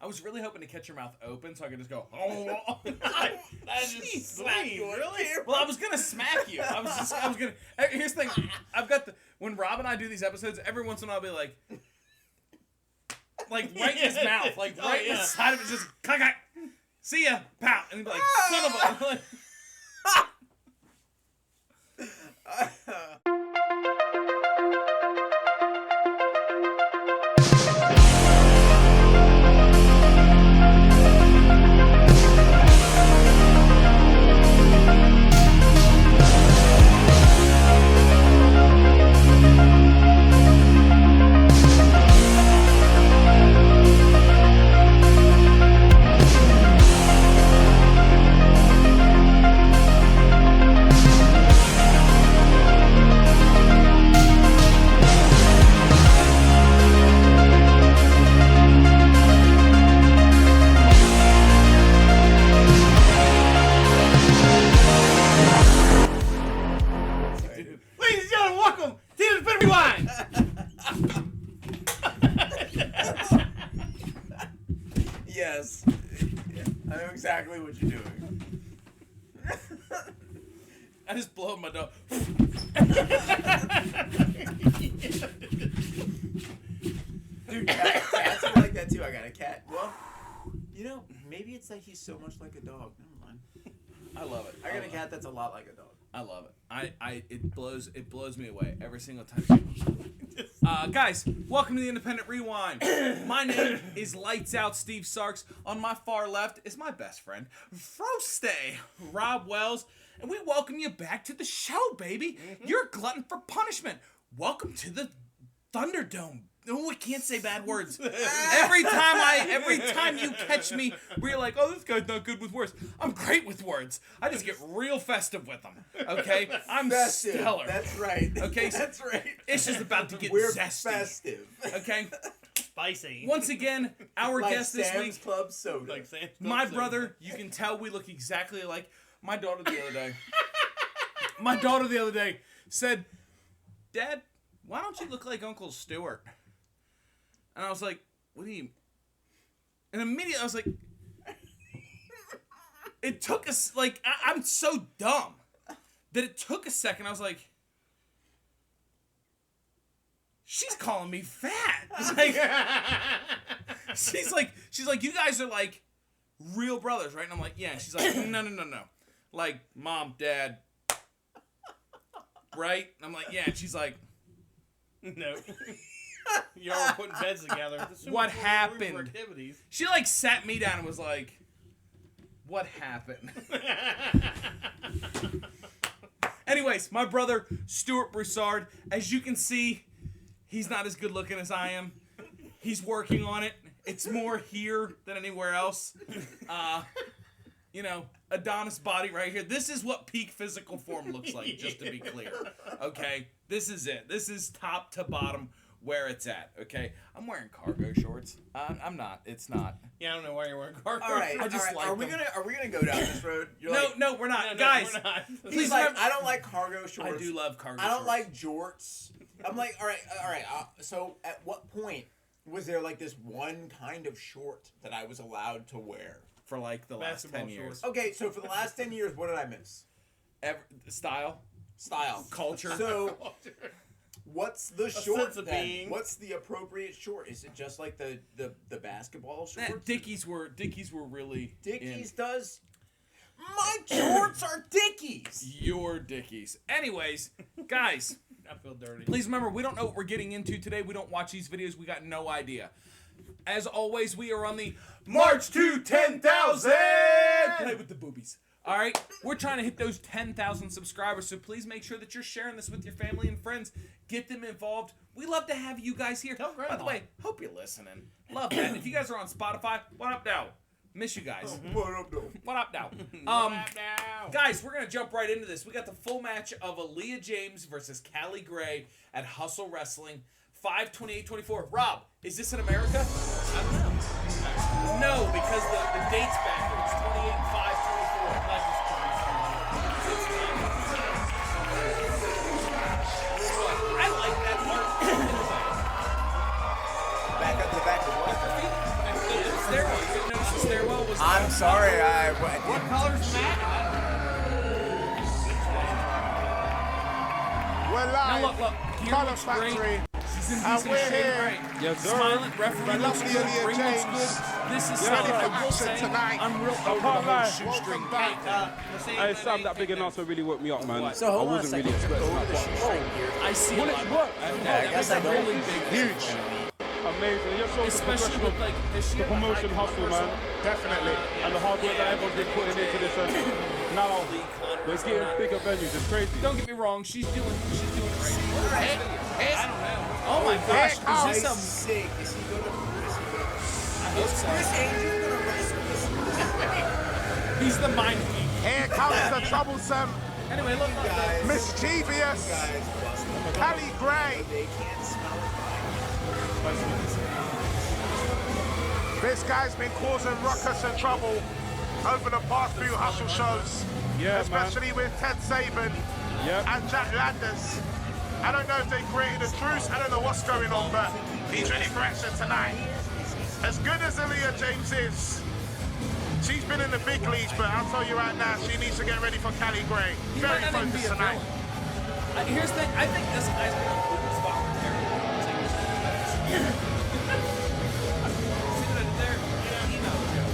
I was really hoping to catch your mouth open so I could just go, oh. I just smack you. Really? Well, I was going to smack you. I was going to. Here's the thing. When Rob and I do these episodes, every once in a while I'll be like right in his mouth. Like, right in the side of it, just, see ya, pow. And he'd be like, son of a. Yes. I know exactly what you're doing. I just blow my dog. Dude, cats are like that too. I got a cat. Well, maybe it's that he's so much like a dog. Never mind. I love it. I got a cat that's a lot like a dog. I love it. It blows me away every single time. Guys, welcome to the Independent Rewind. My name is Lights Out Steve Sarks. On my far left is my best friend, Froste, Rob Wells, and we welcome you back to the show, baby. You're a glutton for punishment. Welcome to the Thunderdome. Oh, I can't say bad words. Every time you catch me, where you're like, oh, this guy's not good with words. I'm great with words. I just get real festive with them. Okay? I'm festive. Stellar. That's right. Okay? That's right. It's just about to get We're zesty. festive. Okay? Spicy. Once again, our like guest this Sam's week, Club soda. Like Sam's Club my soda. brother. You can tell we look exactly alike. My daughter the other day said, Dad, why don't you look like Uncle Stuart? And I was like, what do you... And immediately I was like... It took us... Like, I'm so dumb that it took a second. I was like... She's calling me fat. Like, she's like, you guys are like real brothers, right? And I'm like, yeah. And she's like, no. Like, Mom, Dad. Right? And I'm like, yeah. And she's like... No. You all were putting beds together. What happened? Activities. She like sat me down and was like, what happened? Anyways, my brother, Stuart Broussard, as you can see, he's not as good looking as I am. He's working on it. It's more here than anywhere else. Adonis body right here. This is what peak physical form looks like, just to be clear. Okay? This is it. This is top to bottom where it's at, okay? I'm wearing cargo shorts. I'm not. It's not. Yeah, I don't know why you're wearing cargo. All right. I just like are we them. gonna go down this road? No, we're not. No, Guys, we're not. He's like, I don't like cargo shorts. I do love cargo I don't shorts. like jorts. I'm like, all right. So at what point was there like this one kind of short that I was allowed to wear? For like the last Basketball 10 years. shorts. Okay, so for the last 10 years, what did I miss? Style. Culture. So what's the short sense of then? being. What's the appropriate short? Is it just like the basketball shorts? Dickies were really Dickies does. My shorts are Dickies. Your Dickies. Anyways, guys, I feel dirty. please remember, we don't know what we're getting into today. We don't watch these videos. We got no idea. As always, we are on the March to 10,000! Play with the boobies. All right? We're trying to hit those 10,000 subscribers, so please make sure that you're sharing this with your family and friends. Get them involved. We love to have you guys here. Tell Grandma. By the way, hope you're listening. Love that. If you guys are on Spotify, what up now? Miss you guys. What up, though? What up now? Now. Guys, we're going to jump right into this. We got the full match of Aaliyah James versus Callie Gray at Hustle Wrestling. 5/28/24. Rob, is this in America? I don't know. No, because the date's backwards. 28/5/24. I like that part. Back up to what? It's their one. stairwell was. I'm sorry, What color's Matt? We're Now live. look, gear Colour looks Factory. great. She's in And decent we're shape, here. right? Yes, sir. Smiling, referee The looks lovely good, Leah ring looks James. good. This is Ready something for I will action say. tonight. I'm real over the can't whole lie. shoestring Welcome thing. back. Hey, Sam, that big announcement really woke me up, man. So hold I on a wasn't second. really expecting Over that. the But shoestring here. I see a Will lot. it work? Yeah, I guess I don't. really big. Huge. Amazing. You're showing the Especially professional, with like this the year. promotion hustle, man, Definitely. and the hard work that everyone's been putting into this. And now we're getting bigger venues. It's crazy. Don't get me wrong, she's doing great. I don't know. Oh my gosh, is Nice this a? sick. Is he gonna? I hope so. Chris Angel gonna wrestle this? He's the mind geek. Here comes the troublesome, Anyway, look, Guys, mischievous guys, busted. Callie Gray. They can't smell it. This guy's been causing ruckus and trouble over the past few hustle shows, Yeah, especially with Ted Saban Yep. and Jack Landers. I don't know if they created a truce. I don't know what's going on, but he's ready for action tonight. As good as Leah James is, she's been in the big leagues, but I'll tell you right now, she needs to get ready for Callie Gray. he Very might not even be focused a tonight. villain. Here's the thing. I think this guy's been a cool spot for Terry. See what I did there? He knows.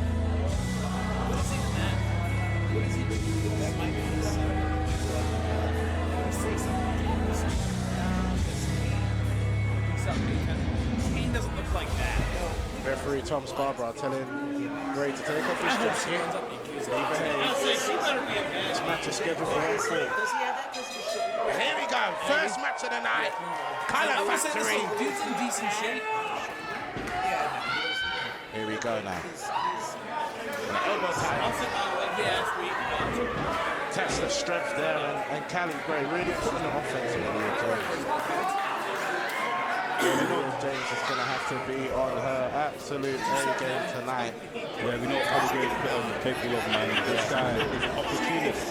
What is he in that? What is he doing? That might be the Kane doesn't look like that. Referee Tom Scarborough telling Gray to take off I his hope she jacket. ends up DQs. She better be a man. This match is scheduled for 1 4. Does he have that? Does he show? And here we go, first match of the night. I Colour would say this Factory. dude's in decent shape. Here we go now. Elbow tie. I'll sit down with you last week. Test the strength there, and Callie Gray really putting the offense in Leah James. Leah James is going to have to be on her absolute A game tonight. Yeah, we know what Callie Gray is capable of, man. This guy is an opportunist.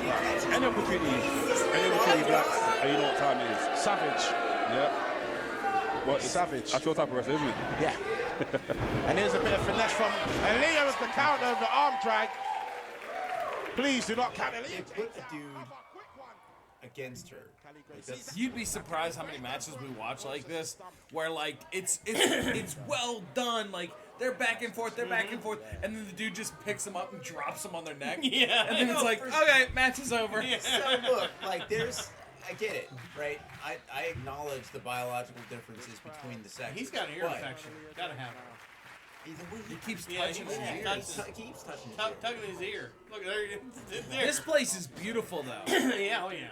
Any opportunity blacks, and you know what time it is. Savage. Yeah. Well, it's Savage. That's your type of wrestler, isn't it? Yeah. And here's a bit of finesse from Leah with the counter of the arm drag. Please do not count They Leah. put the dude against her. Like, that's- You'd be surprised how many matches we watch like this, where like it's well done. Like they're back and forth, and then the dude just picks them up and drops them on their neck. Yeah. And then it's like, okay, match is over. So look, like I get it, right? I acknowledge the biological differences between the sexes. He's got an ear but infection. Gotta have it. Either way, He keeps Yeah, touching he his ear. touches- he keeps touching his ear. Tugging his ear. Look, there it is. There. This place is beautiful though. Yeah, oh yeah.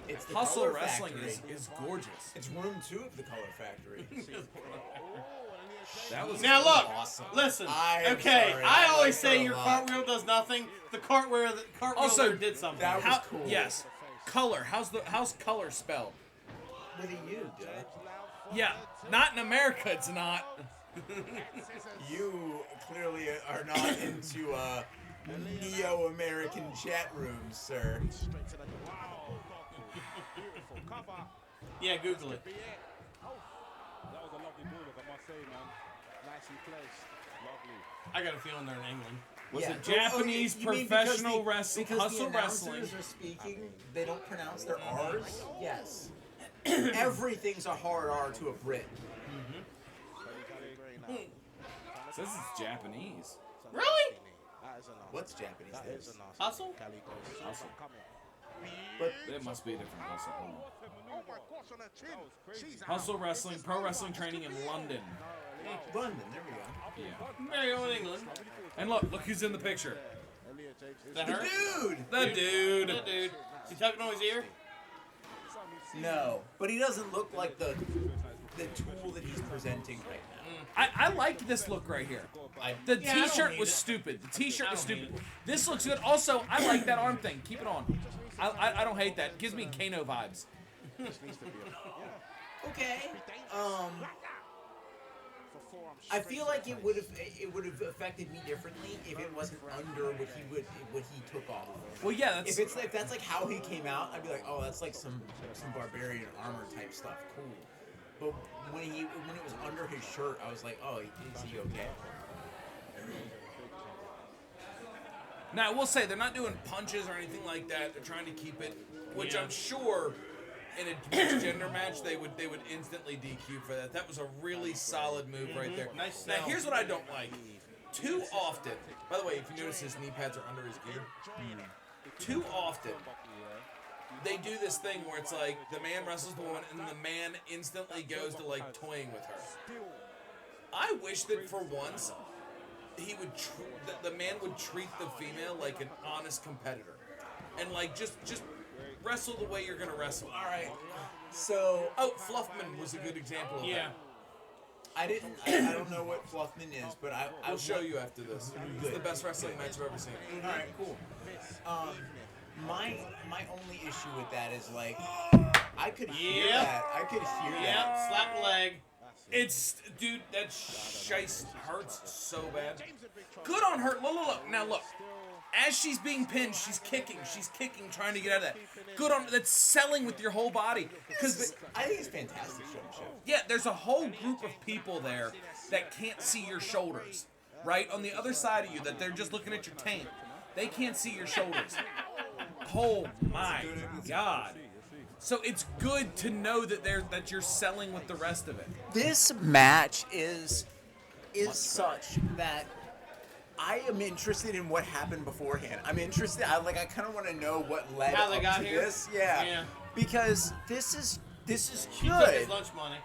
It's the Hustle Color Wrestling Factory. is gorgeous. It's room 2 of the Color Factory. That was Now look, Awesome. listen. I am Okay, sorry, I I always like her say a your lot. cartwheel does nothing. The cartwheel Also, there did something. that was How, cool. yes, color. How's color spelled? With a U, duh. Yeah, not in America. It's not. You clearly are not into neo-American chat rooms, sir. Yeah, Google it. That was a lovely bulldog, I must say, man. Nicely placed. Lovely. I got a feeling they're in England. Was Yeah. it Japanese You mean professional because wrestling, because hustle the announcers wrestling? are speaking, they don't pronounce their R's? Yes. Everything's a hard R to a Brit. Says it's Japanese. Really? What's Japanese? Is? Hustle? But It must be a different hustle. Hold on. Oh my gosh, on her chin. She's Hustle wrestling, pro wrestling training in London. London, there we go. Yeah. Very old England. And look Who's in the picture? Is that her? Dude! The dude. That dude. Is he tugging on his ear? No, but he doesn't look like the tool that he's presenting right now. I like this look right here. The Yeah, I don't t-shirt need was it. stupid. The t-shirt I was don't need stupid. This looks good. Also, I like that arm thing. Keep it on. I don't hate that. It gives me Kano vibes. Okay. I feel like it would have affected me differently if it wasn't under what he took off. Well, yeah, that's If that's like how he came out, I'd be like, oh, that's like some barbarian armor type stuff. Cool. But when it was under his shirt, I was like, oh, is he okay? Now, I will say, they're not doing punches or anything like that. They're trying to keep it, which I'm sure in a mixed gender match, they would instantly DQ for that. That was a really solid move right there. Nice Now, sell. here's what I don't like. Too often, by the way, if you notice his knee pads are under his gear, too often, they do this thing where it's like the man wrestles the woman and the man instantly goes to like toying with her. I wish that for once he would the man would treat the female like an honest competitor and like just wrestle the way you're gonna wrestle. All right. So Fluffman was a good example of that. I don't know what Fluffman is, but I'll show you after this. It's the best wrestling match I've ever seen. All right, cool. My only issue with that is like I could hear that. I could hear that. Slap the leg. Dude, that shice hurts so bad. Good on her. Look. Now look. As she's being pinned, she's kicking, trying to get out of that. Good on that's selling with your whole body. Because I think it's fantastic show. Yeah, there's a whole group of people there that can't see your shoulders, right? On the other side of you, that they're just looking at your tank. They can't see your shoulders. Oh my God. So it's good to know that you're selling with the rest of it. This match is such that I am interested in what happened beforehand. I'm interested. I kind of want to know what led How they up got to here? this. Yeah. Because this is He took his good. lunch money.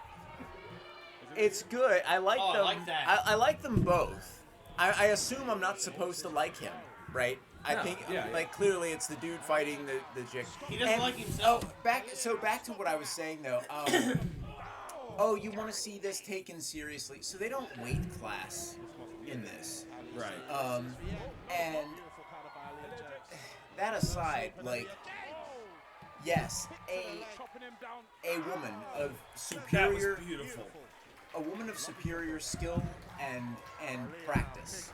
It's good. I like Oh, I them. like that. I like them both. I assume I'm not supposed to like him, right? I No, think yeah. clearly it's the dude fighting the chick. He doesn't like himself. Back to what I was saying though. Oh, you want to see this taken seriously? So they don't weight class in this. Right. And that aside, yes, a woman of superior, That was beautiful. a woman of superior skill and practice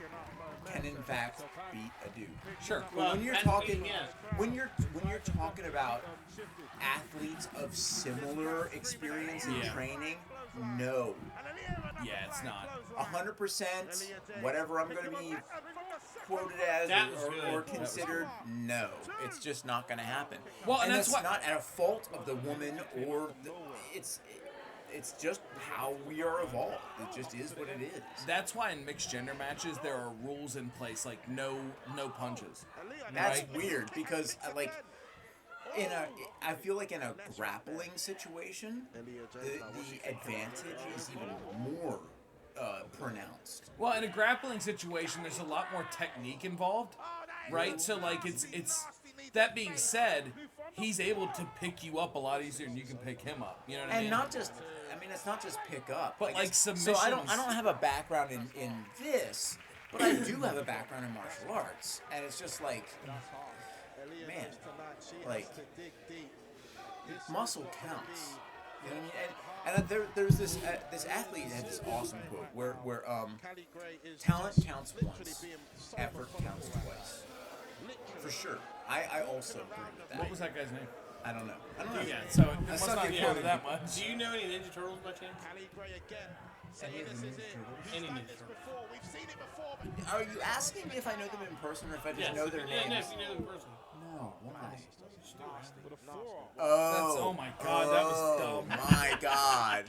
can in fact beat a dude. Sure. But when you're and- talking, yeah. when you're talking about athletes of similar experience in Yeah. training, no. Yeah, it's not. 100%, whatever I'm going to be quoted as That was or good. considered, no. It's just not going to happen. Well, and that's it's why- not at a fault of the woman or it's just how we are evolved. It just is what it is. That's why in mixed gender matches there are rules in place like no punches. That's Right. weird because I feel like in a grappling situation, the advantage is even more pronounced. Well, in a grappling situation, there's a lot more technique involved, right? So it's that being said, he's able to pick you up a lot easier than you can pick him up. You know what I mean? And not just, it's not just pick up. But, like, So submissions. I don't have a background in this, but I do have a background in martial arts, and it's just like, man, muscle counts. You know what I mean? And there's this athlete that had this awesome quote where talent counts once, effort counts twice. For sure. I also agree with that. What was that guy's name? I don't know. Yeah, so it That's must not not the be important. that much. Do you know any Ninja Turtles by chance? Any Ninja Turtles? Are you asking me if I know them in person or if I just Yes. know their Yeah, no, names? if you know them personally. No, why? Oh my God, that was dumb. My God.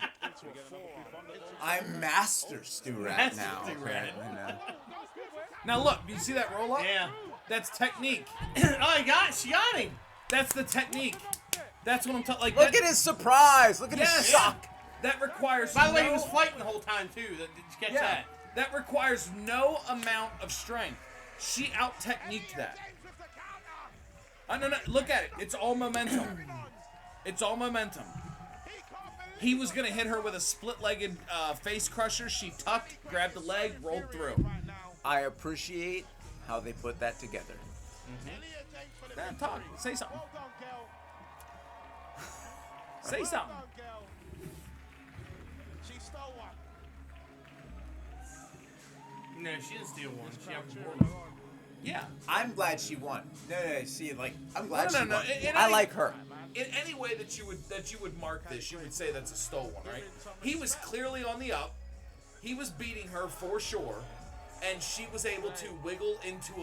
I'm Master Stuart Master now. Stuart. Now look, you see that roll up? Yeah. That's technique. Oh, she got him. That's the technique. That's what I'm talking. Like Look that, at his surprise. Look at Yes. his shock. That requires. By the way, he no- was fighting the whole time too. Did you catch Yeah, that? that requires no amount of strength. She out techniqued that. No, look at it. It's all momentum. It's all momentum. He was gonna hit her with a split-legged face crusher. She tucked, grabbed the leg, rolled through. I appreciate how they put that together. Talk. Say something. Say something. No, she didn't steal one. She outperformed. Yeah. I'm glad she won. No, see, I'm glad No, she no, won. it I ain't- like her. in any way that you would mark this, you would say that's a stolen, right? He was clearly on the up. He was beating her for sure, and she was able to wiggle into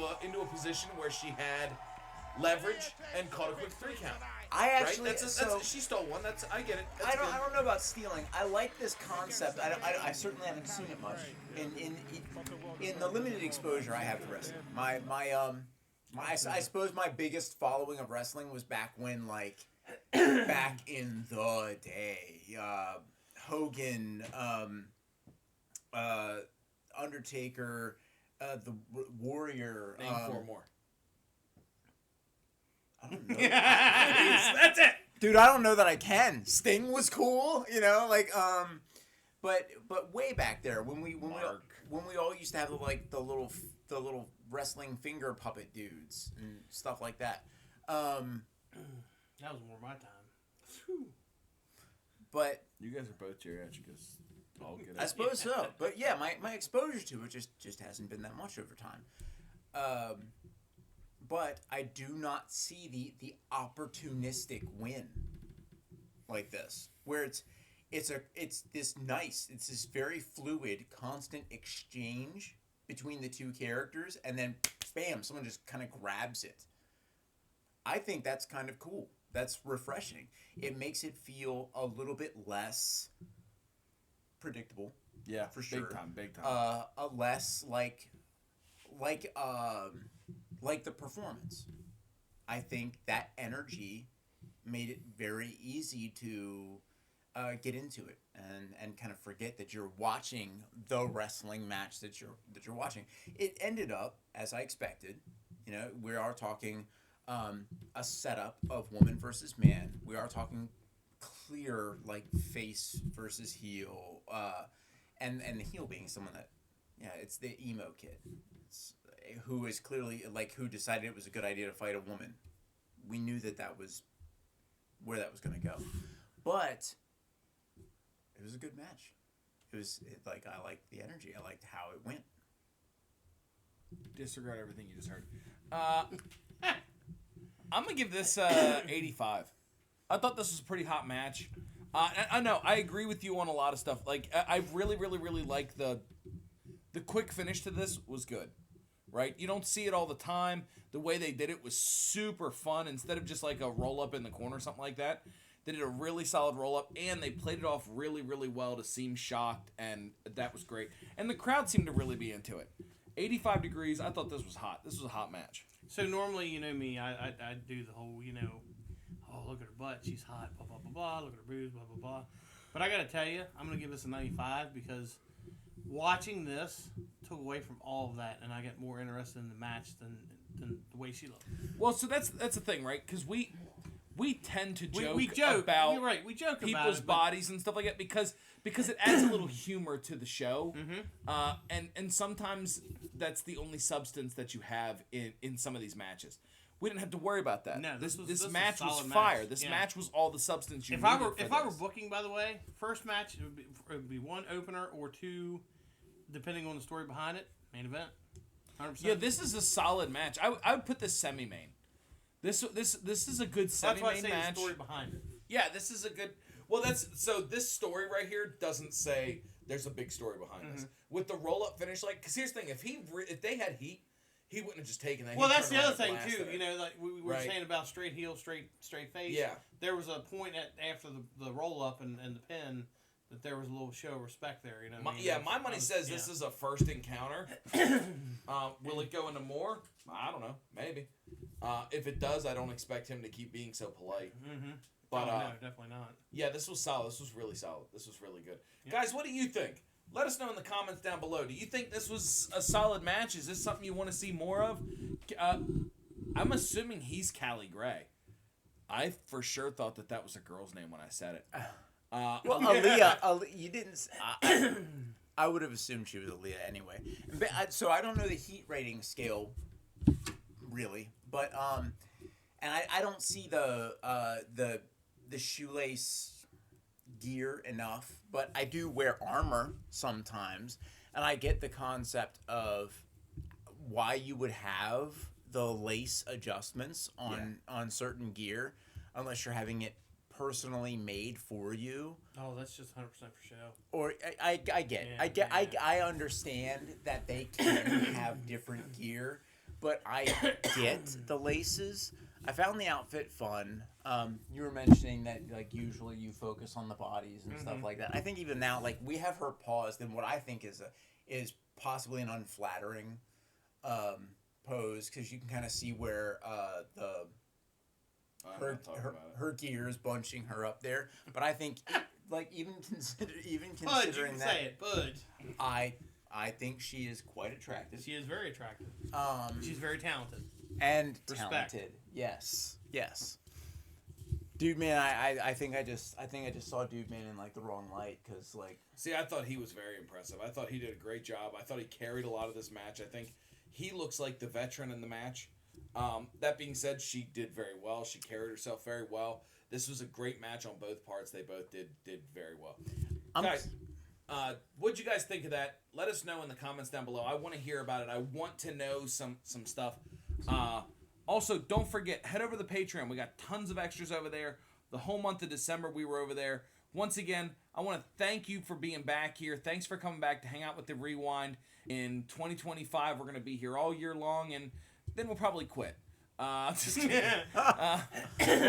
a position where she had leverage and caught a quick 3 count. I actually Right? She stole one. I get it. I don't know about stealing. I like this concept. I certainly haven't seen it much in the limited exposure I have to wrestling. I suppose my biggest following of wrestling was back when, like, back in the day, Hogan, Undertaker, the Warrior. Name 4 more. I don't know. That's it. Dude, I don't know that I can. Sting was cool, but way back there when we all used to have the little wrestling finger puppet dudes and stuff like that. That was more my time. But You guys are both geriatrics. I'll get it. I suppose so. But yeah, my exposure to it just hasn't been that much over time. But I do not see the opportunistic win like this, where it's this very fluid, constant exchange between the two characters, and then bam, someone just kind of grabs it. I think that's kind of cool. That's refreshing. It makes it feel a little bit less predictable. Yeah, for sure. Big time. A less like the performance. I think that energy made it very easy to get into it and kind of forget that you're watching the wrestling match that you're watching. It ended up as I expected. We are talking a setup of woman versus man. We are talking clear like face versus heel, and the heel being someone that it's the emo kid. Who is clearly who decided it was a good idea to fight a woman. We knew that was where that was going to go, but it was a good match. I liked the energy. I liked how it went. Disregard everything you just heard. I'm gonna give this 85. I thought this was a pretty hot match. I know I agree with you on a lot of stuff. Like I really like the quick finish to this was good. Right? You don't see it all the time. The way they did it was super fun. Instead of just like a roll-up in the corner or something like that, they did a really solid roll-up, and they played it off really, really well to seem shocked, and that was great. And the crowd seemed to really be into it. 85 degrees, I thought this was hot. This was a hot match. So normally, you know me, I do the whole, oh, look at her butt, she's hot, blah, blah, blah, blah, look at her boobs, blah, blah, blah. But I got to tell you, I'm going to give this a 95 because watching this took away from all of that, and I get more interested in the match than the way she looked. Well, so that's the thing, right? Because we tend to joke, about you're right. We joke people's about bodies and stuff like that because it adds a little humor to the show, and sometimes that's the only substance that you have in some of these matches. We didn't have to worry about that. No, this match was fire. This match was all the substance you needed. If I were booking, by the way, first match it would be one opener or two, depending on the story behind it. Main event. 100%. Yeah, this is a solid match. I would put this semi-main. This is a good semi-main match. The story behind it. Yeah, this is a good. Well, this story right here doesn't say there's a big story behind this. With the roll-up finish, because here's the thing: if they had heat, he wouldn't have just taken that. Well, that's the other thing too. Like we were saying about straight heel, straight face. Yeah. There was a point after the roll-up and the pin that there was a little show of respect there. My money says this is a first encounter. Will it go into more? I don't know. Maybe. If it does, I don't expect him to keep being so polite. Mm-hmm. But no, definitely not. Yeah, this was solid. This was really solid. This was really good. Yep. Guys, what do you think? Let us know in the comments down below. Do you think this was a solid match? Is this something you want to see more of? I'm assuming he's Callie Gray. I for sure thought that was a girl's name when I said it. Well, Aaliyah, you didn't. I would have assumed she was Aaliyah anyway. So I don't know the heat rating scale, really, but and I don't see the shoelace gear enough, but I do wear armor sometimes, and I get the concept of why you would have the lace adjustments on certain gear. unless you're having it personally made for you. Oh, that's just 100% for show. Or I understand that they can have different gear, but I get the laces. I found the outfit fun. You were mentioning that like usually you focus on the bodies and stuff like that. I think even now, like we have her paused in what I think is possibly an unflattering pose, because you can kind of see where her gear is bunching her up there. But I think even considering that, say it, Budge. I think she is quite attractive. She is very attractive. She's very talented. And Respect. talented. Yes. Dude, man, I think I just saw Dude Man in like the wrong light, because like. See, I thought he was very impressive. I thought he did a great job. I thought he carried a lot of this match. I think he looks like the veteran in the match. That being said, she did very well. She carried herself very well. This was a great match on both parts. They both did very well. Guys, what'd you guys think of that? Let us know in the comments down below. I want to hear about it. I want to know some stuff. Also, don't forget, head over to the Patreon. We got tons of extras over there. The whole month of December, we were over there. Once again, I want to thank you for being back here. Thanks for coming back to hang out with the Rewind. In 2025, we're going to be here all year long, and then we'll probably quit. Just kidding.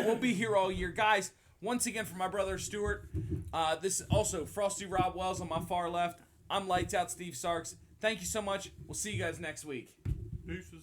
We'll be here all year. Guys, once again, for my brother Stuart, this is also Frosty Rob Wells on my far left. I'm Lights Out Steve Sarks. Thank you so much. We'll see you guys next week. Deuces.